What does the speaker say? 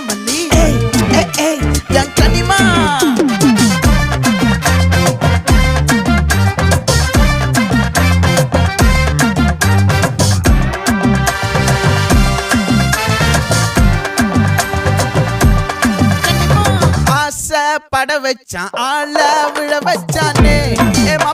மல்லி என் கனிமா ஆசை பட வச்சான் ஆள விழ வச்சானே மாப்பிள